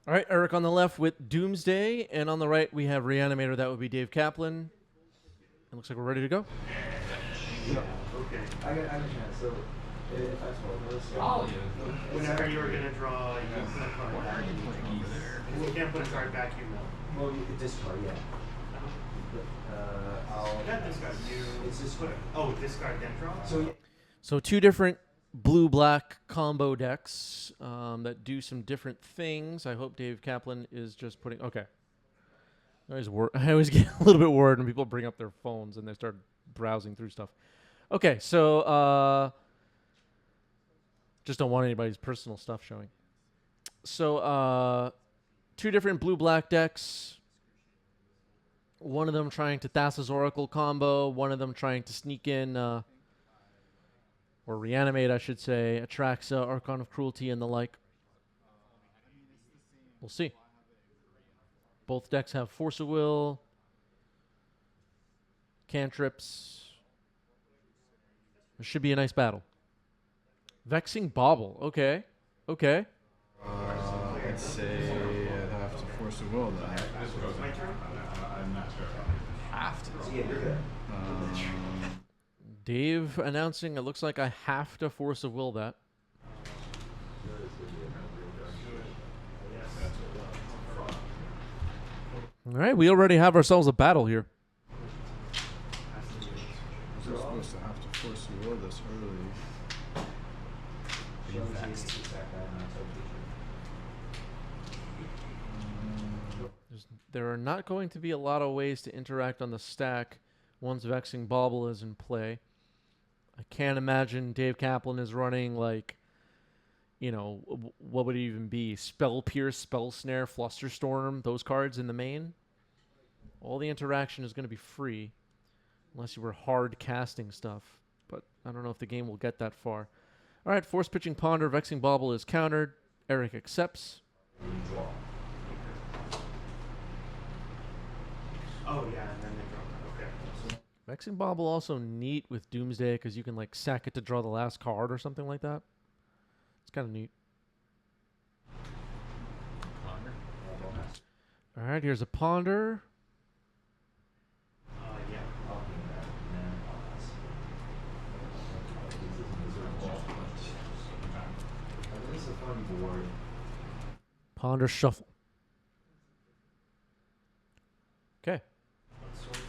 All right, Eric on the left with Doomsday, and on the right we have Reanimator. That would be Dave Kaplan. It looks like we're ready to go. Yeah. Okay. I got a chance. So if I told this, Whenever you were gonna draw, you can put a card back. If you can't put a card back, you will. well, you could discard, yeah. I'll. Not discard. It's just put it. Oh, discard then draw. So yeah. So two different blue-black combo decks that do some different things. I hope Dave Kaplan is just putting... Okay. I always get a little bit worried when people bring up their phones and they start browsing through stuff. Okay, so just don't want anybody's personal stuff showing. So two different blue-black decks. One of them trying to Thassa's Oracle combo. One of them trying to sneak in... or reanimate, I should say, Atraxa, Archon of Cruelty, and the like. We'll see. Both decks have Force of Will, cantrips. This should be a nice battle. Vexing Bauble. Okay. Okay. I'd say I'd have to force a will then. Have to. Yeah, you're good. Dave announcing it looks like I have to Force of Will that. All right, we already have ourselves a battle here. We're supposed to have to force a will this early. There are not going to be a lot of ways to interact on the stack once Vexing Bauble is in play. I can't imagine Dave Kaplan is running like, you know, what would it even be? Spell Pierce, Spell Snare, Flusterstorm, those cards in the main. All the interaction is going to be free unless you were hard casting stuff. But I don't know if the game will get that far. All right, Force Pitching Ponder, Vexing Bauble is countered. Eric accepts. Oh yeah, and then they draw. Okay. Vexing Bauble also neat with Doomsday because you can like sack it to draw the last card or something like that. It's kind of neat. All right, here's a Ponder. Yeah. This is a fun board. Ponder Shuffle. Okay. Let's sort it.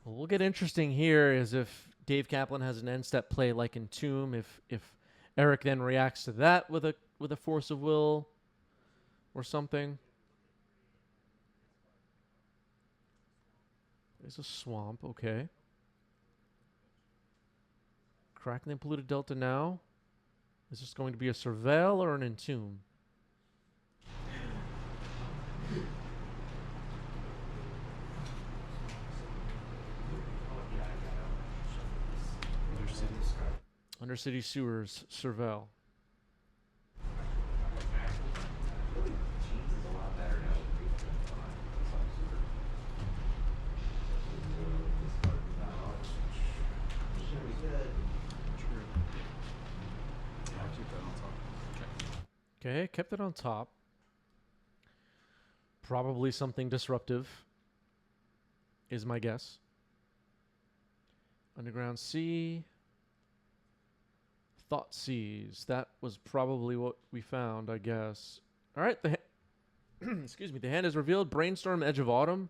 Well, we'll get interesting here is if Dave Kaplan has an end step play like in Tomb, if Eric then reacts to that with a Force of Will or something. There's a Swamp, okay. Cracking the Polluted Delta now. Is this going to be a Surveil or an Entomb? Undercity Sewers, Surveil. Okay, kept it on top. Probably something disruptive, is my guess. Underground Sea. Thought Seas. That was probably what we found, I guess. All right, excuse me. The hand is revealed. Brainstorm, Edge of Autumn,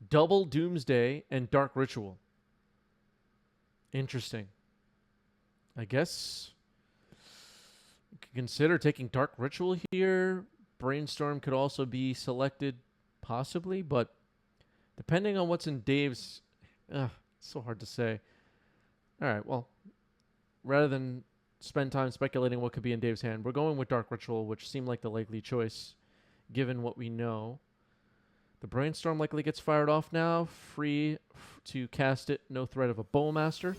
Double Doomsday, and Dark Ritual. Interesting. I guess you could consider taking Dark Ritual here. Brainstorm could also be selected, possibly, but depending on what's in Dave's... it's so hard to say. All right, well, rather than spend time speculating what could be in Dave's hand, we're going with Dark Ritual, which seemed like the likely choice, given what we know. The Brainstorm likely gets fired off now. Free to cast it. No threat of a Bowmaster.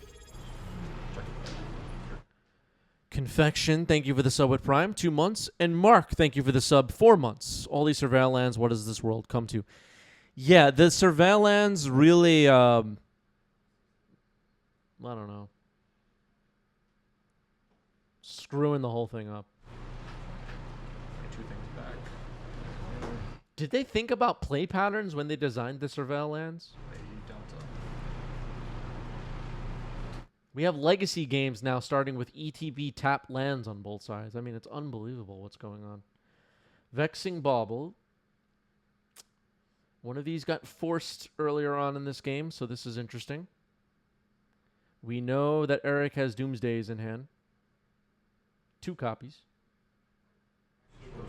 Confection, thank you for the sub with Prime, 2 months. And Mark, thank you for the sub, 4 months. All these Surveil lands, what does this world come to? Yeah, the Surveil lands really, I don't know. screwing the whole thing up. Two things back. Did they think about play patterns when they designed the Surveil lands? A delta. We have legacy games now starting with ETB tapped lands on both sides. I mean, it's unbelievable what's going on. Vexing Bauble. One of these got forced earlier on in this game, so this is interesting. We know that Eric has Doomsdays in hand. 2 copies. I'll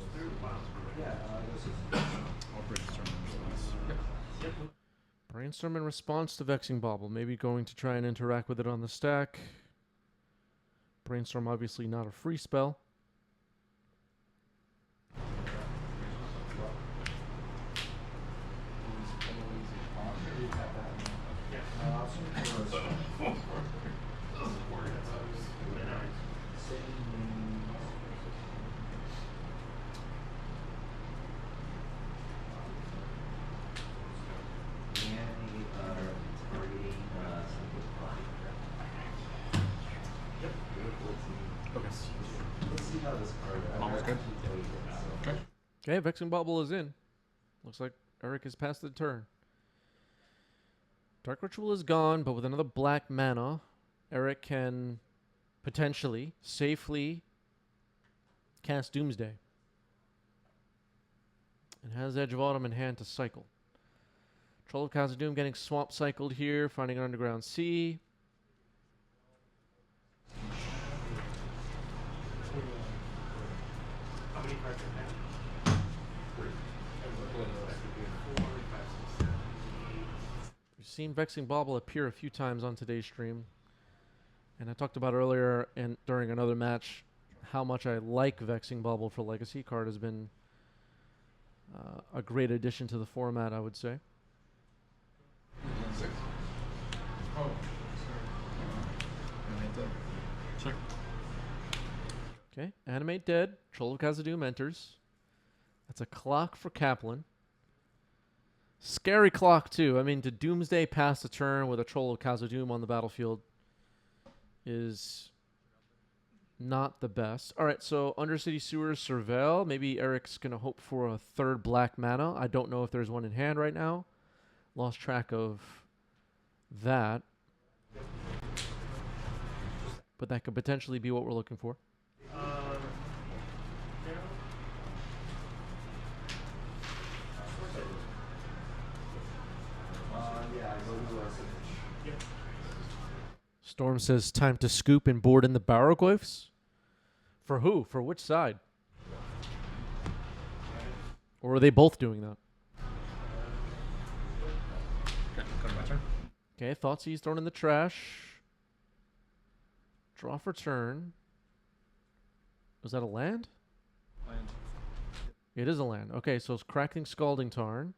brainstorm in response. Brainstorm in response to Vexing Bauble. Maybe going to try and interact with it on the stack. Brainstorm obviously not a free spell. Let's see how this card. Almost good. Okay. Okay, Vexing Bauble is in. Looks like Eric has passed the turn. Dark Ritual is gone, but with another black mana, Eric can potentially safely cast Doomsday. And has Edge of Autumn in hand to cycle. Troll of Khazad-dûm getting swamp cycled here, finding an Underground Sea. How many cards in hand? 4, 5, 6, 7, 8. We've seen Vexing Bauble appear a few times on today's stream. And I talked about earlier and during another match how much I like Vexing Bauble for Legacy. Card has been a great addition to the format, I would say. Oh, sorry. Okay, Animate Dead. Troll of Khazad-dûm enters. That's a clock for Kaplan. Scary clock, too. I mean, to Doomsday pass the turn with a Troll of Khazad-dûm on the battlefield is not the best. All right, so Undercity Sewers, Surveil. Maybe Eric's going to hope for a 3rd black mana. I don't know if there's one in hand right now. Lost track of that. But that could potentially be what we're looking for. Yeah, I go to Yep. Storm says time to scoop and board in the Barrowglyphs. For who? For which side? Or are they both doing that? Okay, go to my turn. Okay, Thoughtseize thrown in the trash. Draw for turn. Was that a land? Land. It is a land. Okay, so it's Cracking Scalding Tarn.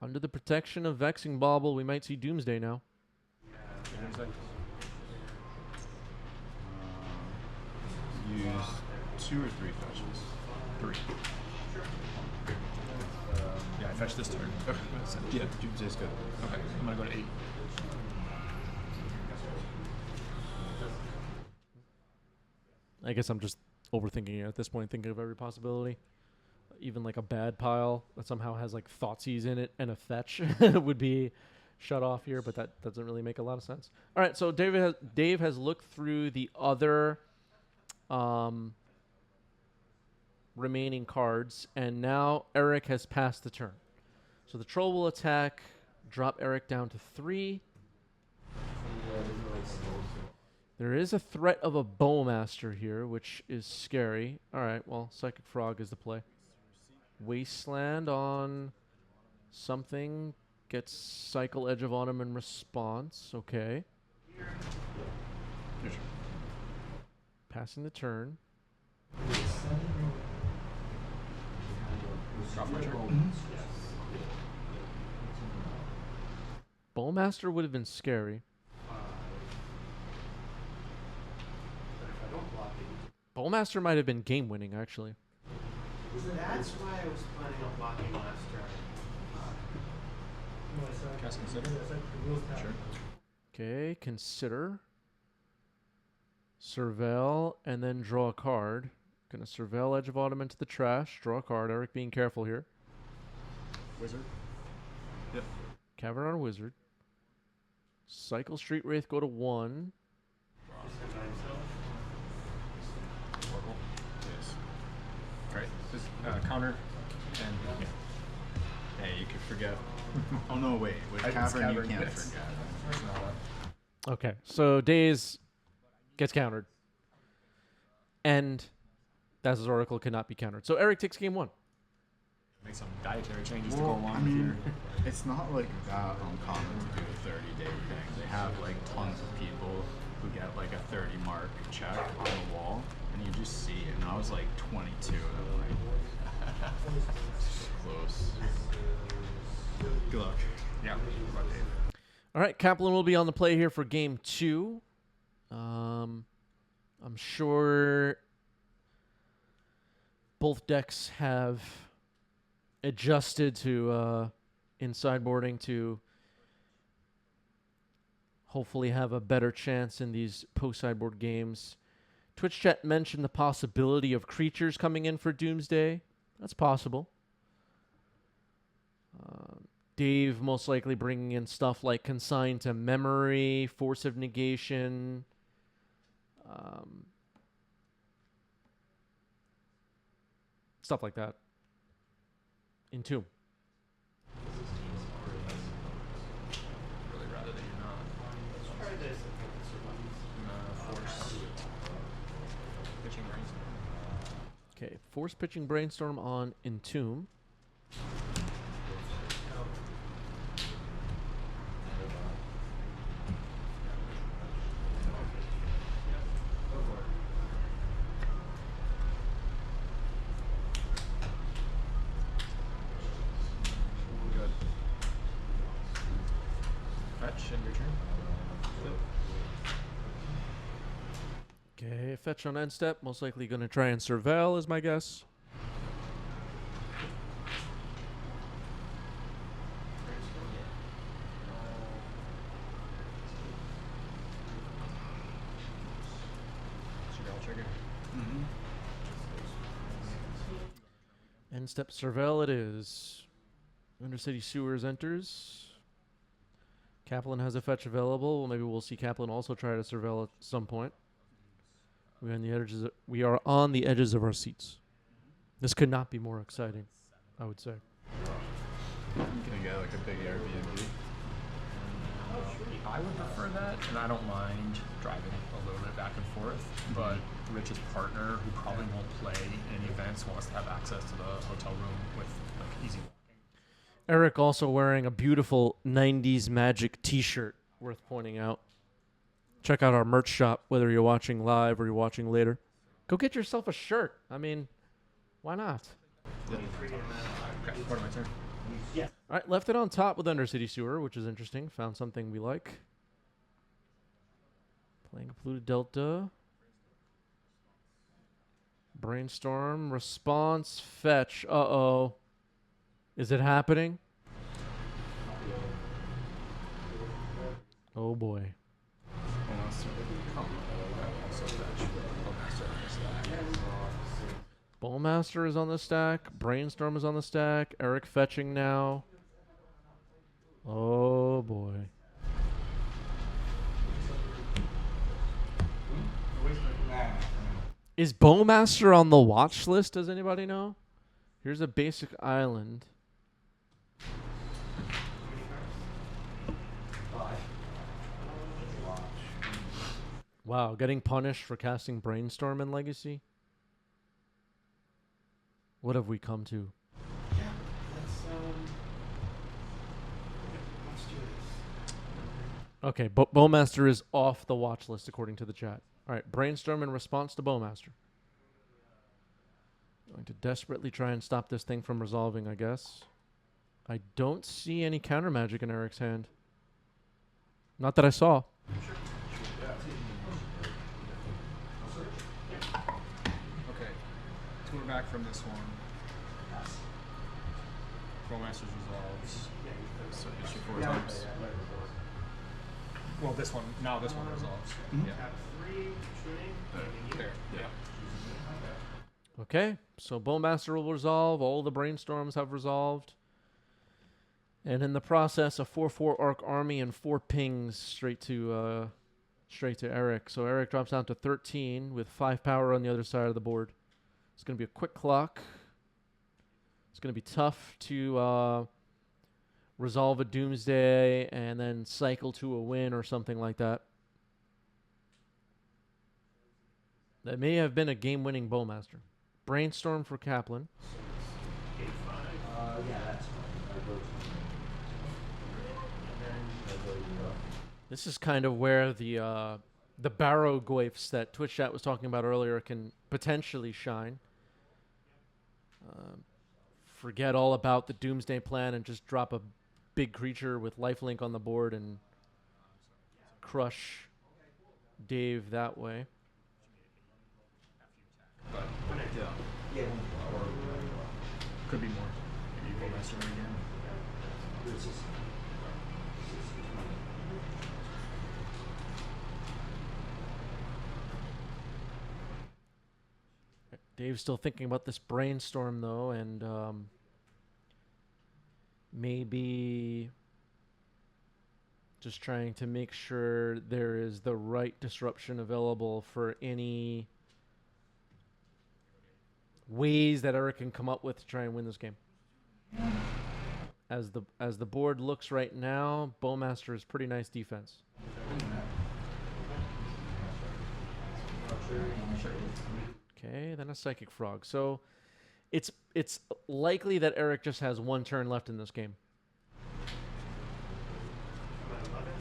Under the protection of Vexing Bauble, we might see Doomsday now. Use 2 or 3 fetches. 3. Yeah, I fetched this turn. Okay. Yeah, Doomsday's good. Okay, I'm gonna go to 8. I guess I'm just overthinking it at this point, thinking of every possibility. Even like a bad pile that somehow has like Thoughtseize in it and a fetch would be shut off here, but that doesn't really make a lot of sense. All right, so Dave has looked through the other remaining cards, and now Eric has passed the turn. So the Troll will attack, drop Eric down to 3. There is a threat of a Bowmaster here, which is scary. All right, well, Psychic Frog is the play. Wasteland on something. Gets Cycle Edge of Autumn in response. Okay. Passing the turn. Bowmaster would have been scary. Bowmaster might have been game winning, actually. That's why I was planning on blocking last turn. Cast Consider? Sure. Okay, consider. Surveil, and then draw a card. Gonna Surveil Edge of Autumn into the trash. Draw a card. Eric being careful here. Wizard. Yep. Cavern on Wizard. Cycle Street Wraith go to 1. Oracle. Yes. Alright. This counter and yeah. Hey, you could forget. Oh no, wait. With Cavern you can't forget. Okay, so Daze gets countered. And Dazzle's Oracle cannot be countered. So Eric takes game 1. Make some dietary changes to go along with your... It's not like that uncommon to do a 30-day thing. They have like tons of people who get like a 30 mark check on the wall, and you just see it. And I was like 22, and I'm like, close. Good luck. Yeah. What about Dave? All right, Kaplan will be on the play here for game 2. I'm sure both decks have adjusted to in sideboarding to hopefully have a better chance in these post-sideboard games. Twitch chat mentioned the possibility of creatures coming in for Doomsday. That's possible. Dave most likely bringing in stuff like Consigned to Memory, Force of Negation, stuff like that. Entomb. Really rather that you're not. Try this. Force. Pitching brainstorm. Okay, Force Pitching Brainstorm on Entomb. Good. Fetch and your turn. Okay, fetch on end step. Most likely going to try and Surveil is my guess. Trigger. End step Surveil it is. Undercity Sewers enters. Kaplan has a fetch available. Well, maybe we'll see Kaplan also try to Surveil at some point. We are on the edges of our seats. This could not be more exciting, I would say. I'm gonna get like a big Airbnb. I would prefer that, and I don't mind driving a little bit back and forth, but Rich's partner, who probably won't play any events, wants to have access to the hotel room with like easy walking. Eric also wearing a beautiful 90s Magic t-shirt, worth pointing out. Check out our merch shop, whether you're watching live or you're watching later. Go get yourself a shirt. I mean, why not? Okay, part of my turn. All right, left it on top with Undercity Sewer, which is interesting. Found something we like. Playing a Polluted Delta. Brainstorm, response, fetch. Uh-oh. Is it happening? Oh, boy. Bowmaster is on the stack. Brainstorm is on the stack. Eric fetching now. Oh, boy. Is Bowmaster on the watch list? Does anybody know? Here's a basic island. Wow, getting punished for casting Brainstorm in Legacy? What have we come to? Yeah, let's do this. Okay, Bowmaster is off the watch list according to the chat. All right, Brainstorm in response to Bowmaster. Going to desperately try and stop this thing from resolving, I guess. I don't see any counter magic in Eric's hand. Not that I saw. Okay, tour back from this one. Bowmaster's resolves. So hits you 4 times. Well, this one resolves. Yeah. Tap 3, shooting, and you There. Yeah. Okay, so Bowmaster will resolve. All the brainstorms have resolved. And in the process, a 4/4 Arc Army and 4 pings straight to Eric. So Eric drops down to 13 with 5 power on the other side of the board. It's going to be a quick clock. It's going to be tough to resolve a Doomsday and then cycle to a win or something like that. That may have been a game-winning Bowmaster. Brainstorm for Kaplan. Gate 5. Yeah, that's fine. I'll go to This is kind of where the Barrow Goifs that Twitch chat was talking about earlier can potentially shine. Forget all about the Doomsday plan and just drop a big creature with lifelink on the board and crush Dave that way. But Yeah, could be more. Maybe Bowmaster again. it's just. Dave's still thinking about this brainstorm though, and maybe just trying to make sure there is the right disruption available for any ways that Eric can come up with to try and win this game. As the board looks right now, Bowmaster is pretty nice defense. Okay, then a Psychic Frog. So it's likely that Eric just has one turn left in this game. I'm at 11.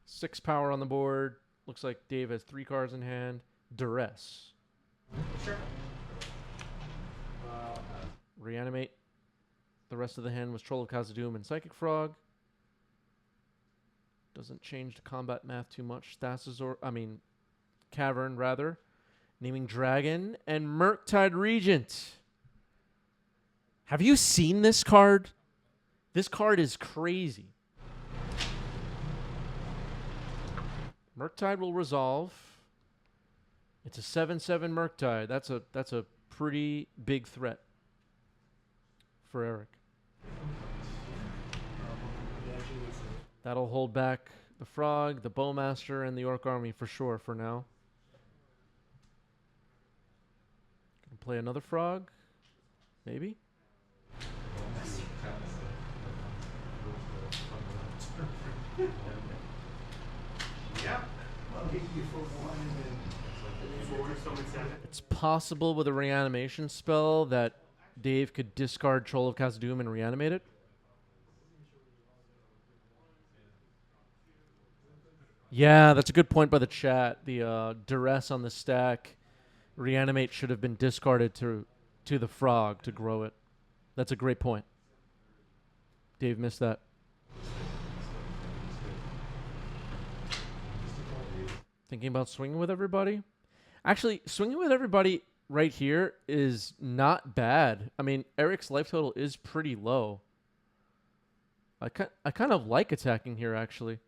6 power on the board. Looks like Dave has 3 cards in hand. Duress. Sure. Reanimate. The rest of the hand was Troll of Khazad-dûm and Psychic Frog. Doesn't change the combat math too much. Cavern, rather. Naming Dragon and Murktide Regent. Have you seen this card? This card is crazy. Murktide will resolve. It's a 7/7 Murktide. That's a pretty big threat for Eric. That'll hold back the Frog, the Bowmaster, and the Orc Army for sure for now. Gonna play another Frog? Maybe? Yeah. I'll give you for 1 and then. 4, summon 7. It's possible with a reanimation spell that Dave could discard Troll of Khazad-dûm and reanimate it. Yeah, that's a good point by the chat. The duress on the stack, reanimate should have been discarded to the Frog to grow it. That's a great point. Dave missed that. Thinking about swinging with everybody? Actually, swinging with everybody right here is not bad. I mean, Eric's life total is pretty low. I kind of like attacking here, actually.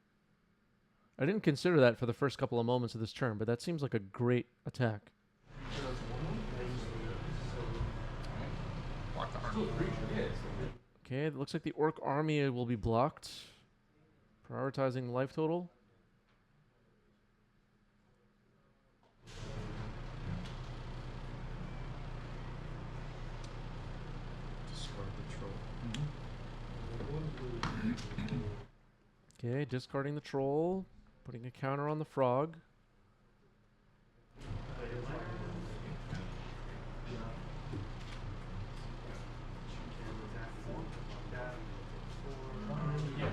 I didn't consider that for the first couple of moments of this turn, but that seems like a great attack. Block the army. Okay, it looks like the Orc Army will be blocked. Prioritizing life total. Discard the troll. Okay, discarding the Troll. Putting a counter on the Frog. Yeah,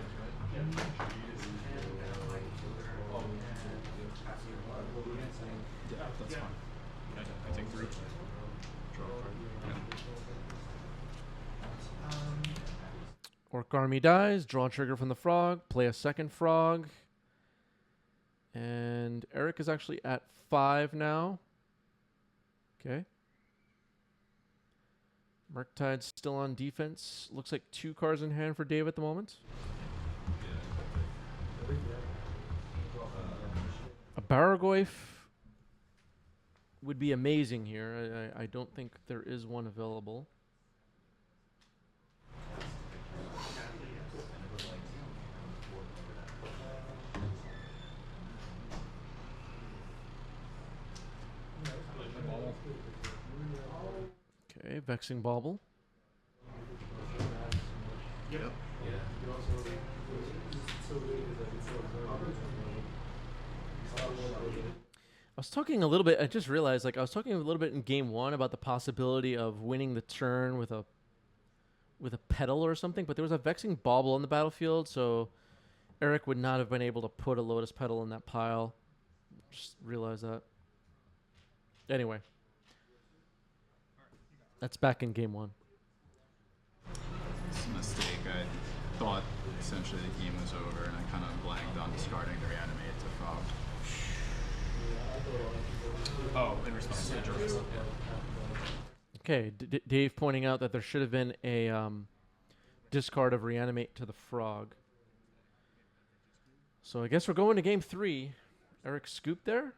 that's fine. I take 3. Draw a card. Orc Army dies. Draw a trigger from the Frog. Play a second Frog. And Eric is actually at 5 now. Okay. Murktide's still on defense. Looks like 2 cards in hand for Dave at the moment. A Baragoyf would be amazing here. I don't think there is one available. Okay, Vexing Bauble. Yep. I was talking a little bit. I just realized, like, I was talking a little bit in game 1 about the possibility of winning the turn with a petal or something, but there was a Vexing Bauble on the battlefield, so Eric would not have been able to put a Lotus Petal in that pile. Just realized that. Anyway, that's back in game 1. It's a mistake. I thought essentially the game was over, and I kind of blanked on discarding the Reanimate to Frog. Oh, in response to the Jerks. Okay, Dave pointing out that there should have been a discard of Reanimate to the Frog. So I guess we're going to game 3. Eric scooped there.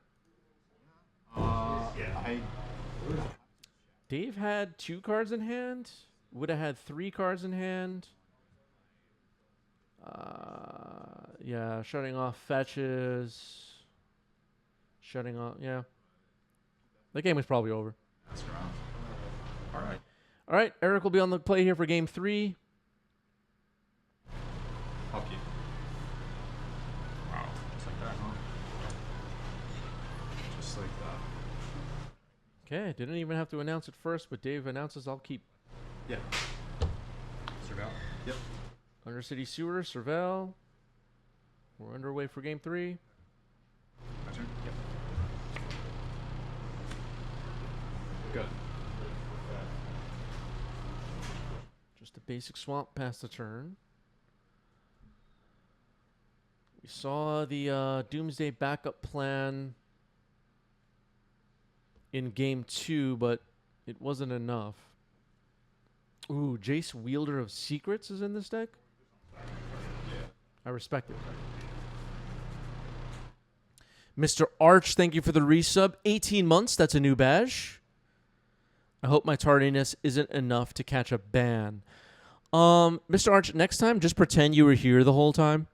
Dave had 2 cards in hand. Would have had 3 cards in hand. Yeah, shutting off fetches. Shutting off, yeah. The game was probably over. That's rough. All right. All right, Eric will be on the play here for game 3. Hockey. Wow. Just like that, huh? Just like that. Okay, didn't even have to announce it first, but Dave announces I'll keep. Yeah. Surveil. Yep. Undercity Sewer, Surveil. We're underway for game 3. My turn? Yep. Good. Just a basic swamp past the turn. We saw the Doomsday backup plan in game 2, but it wasn't enough. Ooh, Jace Wielder of Secrets is in this deck? I respect it. Mr. Arch, thank you for the resub. 18 months, that's a new badge. I hope my tardiness isn't enough to catch a ban. Mr. Arch, next time, just pretend you were here the whole time.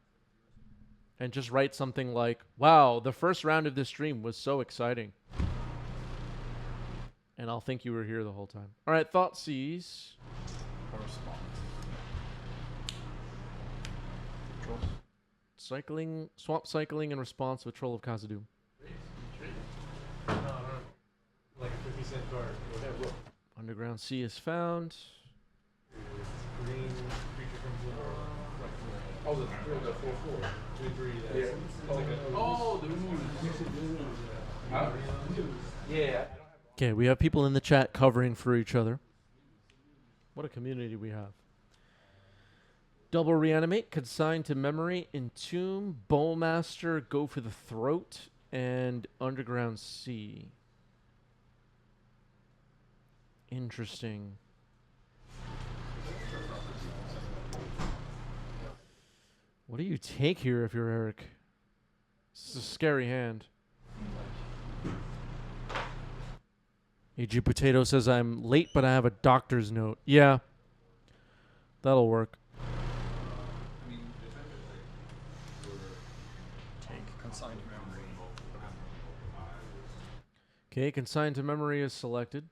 And just write something like, wow, the first round of this stream was so exciting. And I'll think you were here the whole time. All right, Thoughtseize. Correspond. Cycling, swamp cycling in response with Troll of Khazad-dûm. No. Like a 50-cent card. Whatever. Underground Sea is found. Green creature comes in. Oh, the 4/4. 2/3. Oh, the moon. Yeah. Okay, we have people in the chat covering for each other. What a community we have. Double Reanimate, Consign to Memory, Entomb, Bowmaster, Go for the Throat, and Underground Sea. Interesting. What do you take here if you're Eric? This is a scary hand. AG Potato says, I'm late, but I have a doctor's note. Yeah. That'll work. Take consigned memory. Okay, Consign to Memory is selected.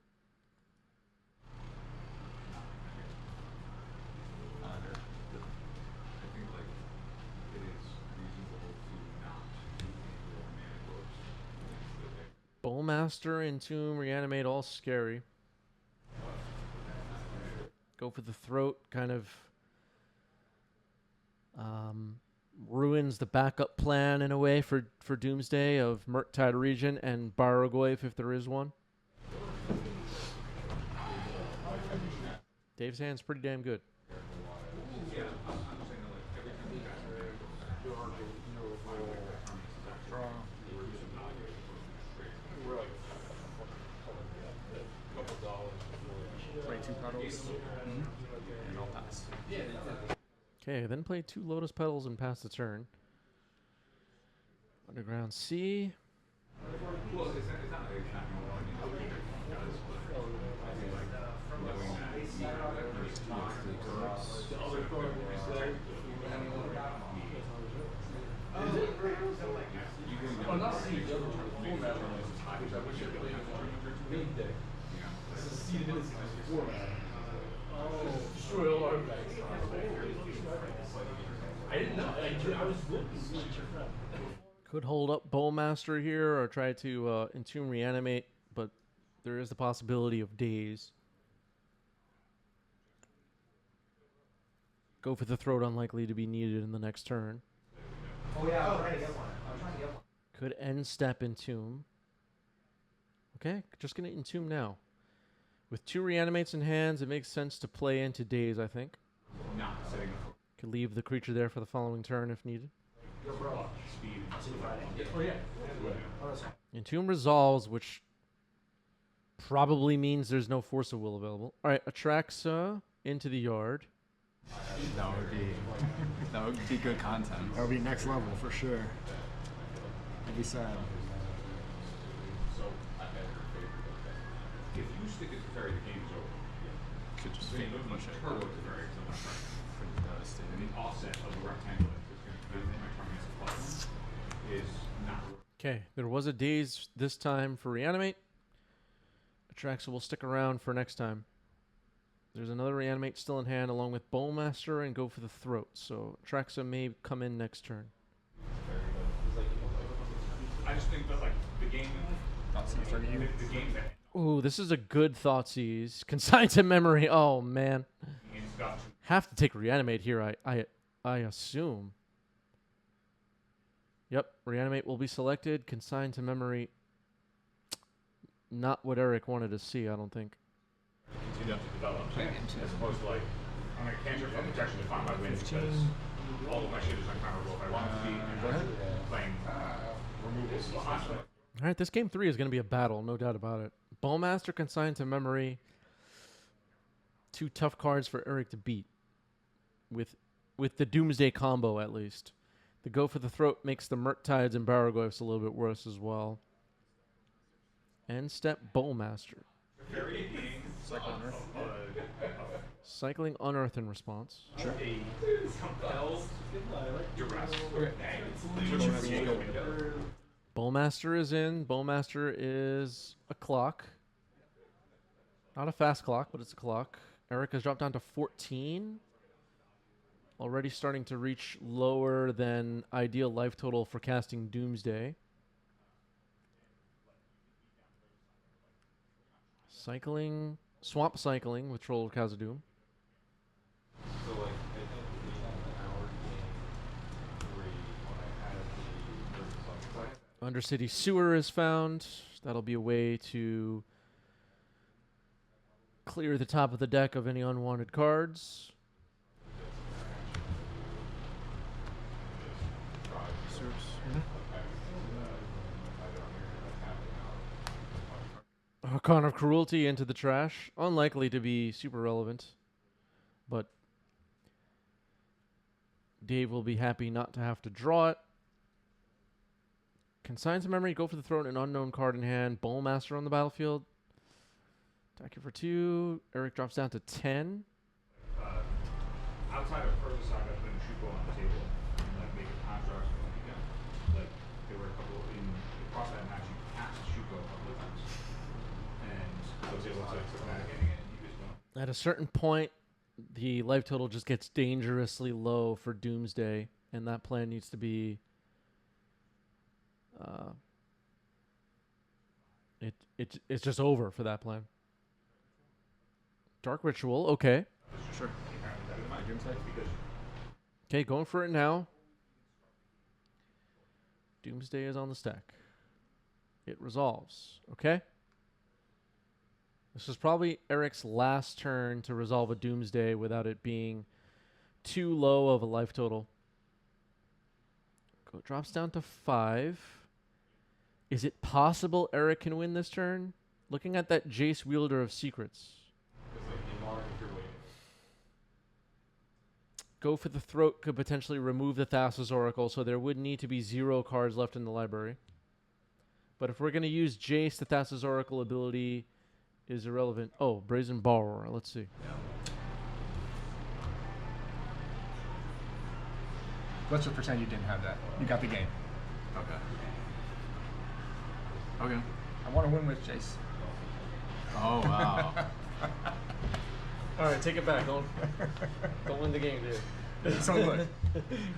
Bowmaster, Entomb, Reanimate, all scary. Go for the Throat, kind of ruins the backup plan in a way for Doomsday of Murktide Region and Baragoyf if there is one. Dave's hand's pretty damn good. Play 2 petals. then play 2 Lotus Petals and pass the turn. Underground Sea. Well, it's not gonna work. I didn't know. I was looking. Could hold up Bowmaster here or try to Entomb Reanimate, but there is the possibility of Daze. Go for the Throat, unlikely to be needed in the next turn. Oh yeah, I'm trying to get one. I'm trying to get one. Could end step Entomb. Okay, just gonna Entomb now. With 2 Reanimates in hands, it makes sense to play into Daze, I think. Not setting up Could leave the creature there for the following turn if needed. speed. Oh yeah. Oh, that's fine. Entomb resolves, which probably means there's no Force of Will available. All right, Atraxa into the yard. That would be good content. That would be next level for sure. I'd be sad. If you stick it to Ferry, the game's over. Could just So you fade don't push need it. turbo to Ferry, so much. Pretty devastating. The offset of the rectangle is going to be my target's plus is not. Okay, there was a Daze this time for Reanimate. Atraxa will stick around for next time. There's another Reanimate still in hand along with Bowmaster and go for the Throat. So Atraxa may come in next turn. I just think that like the game, the game that Ooh, this is a good Thoughtseize. Consign to memory. Oh, man. and stuff. Have to take Reanimate here, I assume. Yep, Reanimate will be selected. Consign to memory. Not what Eric wanted to see, I don't think. Continue to develop, as opposed to like I'm gonna cantrip for protection to find my win because all of my shit is uncounterable if I want to be playing removals. All right, this game 3 is going to be a battle, no doubt about it. Bowmaster consigned to memory. 2 tough cards for Eric to beat. With the Doomsday combo, at least. The Go for the Throat makes the Murktides and Baraglyphs a little bit worse as well. End step Bowmaster. Cycling Unearth in response. Sure. Bowmaster is in. Bowmaster is a clock. Not a fast clock, but it's a clock. Eric has dropped down to 14. Already starting to reach lower than ideal life total for casting Doomsday. Cycling, swamp cycling with Troll of Khazad-dûm. So like I think the hour game 3 when I had the Undercity Sewer is found. That'll be a way to clear the top of the deck of any unwanted cards. Archon of Cruelty into the trash. Unlikely to be super relevant, but Dave will be happy not to have to draw it. Consign to memory, go for the throat, an unknown card in hand. Bowmaster on the battlefield. Attack it for 2. Eric drops down to 10. outside of further side up and Shuko on the table and like make a contrast for the weekend. Like there were a couple in across that match you passed Shuko a couple of times. And I was able to put that in and he was going. At a certain point, the life total just gets dangerously low for Doomsday, and that plan needs to be it's just over for that plan. Dark Ritual, okay. Sure. Okay, going for it now. Doomsday is on the stack. It resolves, okay? This is probably Eric's last turn to resolve a Doomsday without it being too low of a life total. Drops down to 5. Is it possible Eric can win this turn? Looking at that Jace Wielder of Secrets. Go for the Throat could potentially remove the Thassa's Oracle, so there would need to be 0 cards left in the library. But if we're going to use Jace, the Thassa's Oracle ability is irrelevant. Oh, Brazen Borrower. Let's see. Let's just pretend you didn't have that. You got the game. Okay. Okay. I want to win with Jace. Oh wow. All right, take it back. Don't win the game, dude. So look,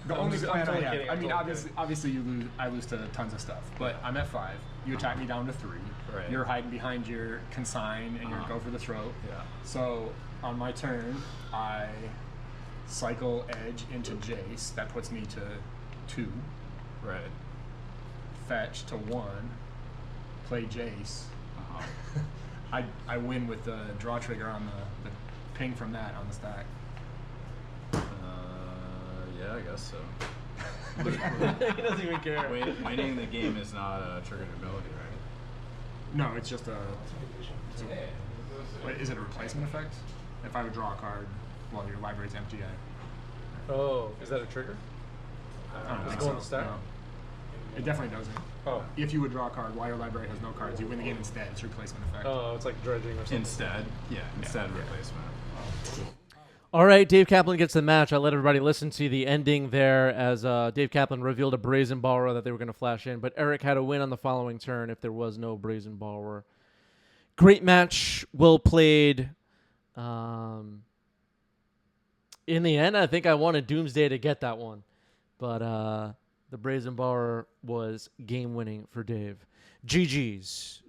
the only I'm plan I totally have. kidding, I I'm mean, totally obviously you lose. I lose to tons of stuff, but I'm at 5. You attack me down to 3. Right. You're hiding behind your consign and you're go for the throat. Yeah. So on my turn, I cycle Edge into Jace. That puts me to 2. Right. Fetch to 1. Play Jace. Uh-huh. I win with the draw trigger on the ping from that on the stack. Yeah, I guess so. He doesn't even care. Winning the game is not a triggered ability, right? No, it's just a. Wait, is it a replacement effect? If I would draw a card while your library's empty, Oh, is that a trigger? I don't Does it think go so. on the stack? No. It definitely doesn't. Oh. If you would draw a card while your library has no cards, you win the game instead. It's a replacement effect. Oh, it's like dredging or something. Instead replacement. All right, Dave Kaplan gets the match. I let everybody listen to the ending there as Dave Kaplan revealed a Brazen Borrower that they were going to flash in, but Eric had a win on the following turn if there was no Brazen Borrower. Great match, well played. In the end, I think I wanted Doomsday to get that one, but the Brazen Borrower was game-winning for Dave. GG's.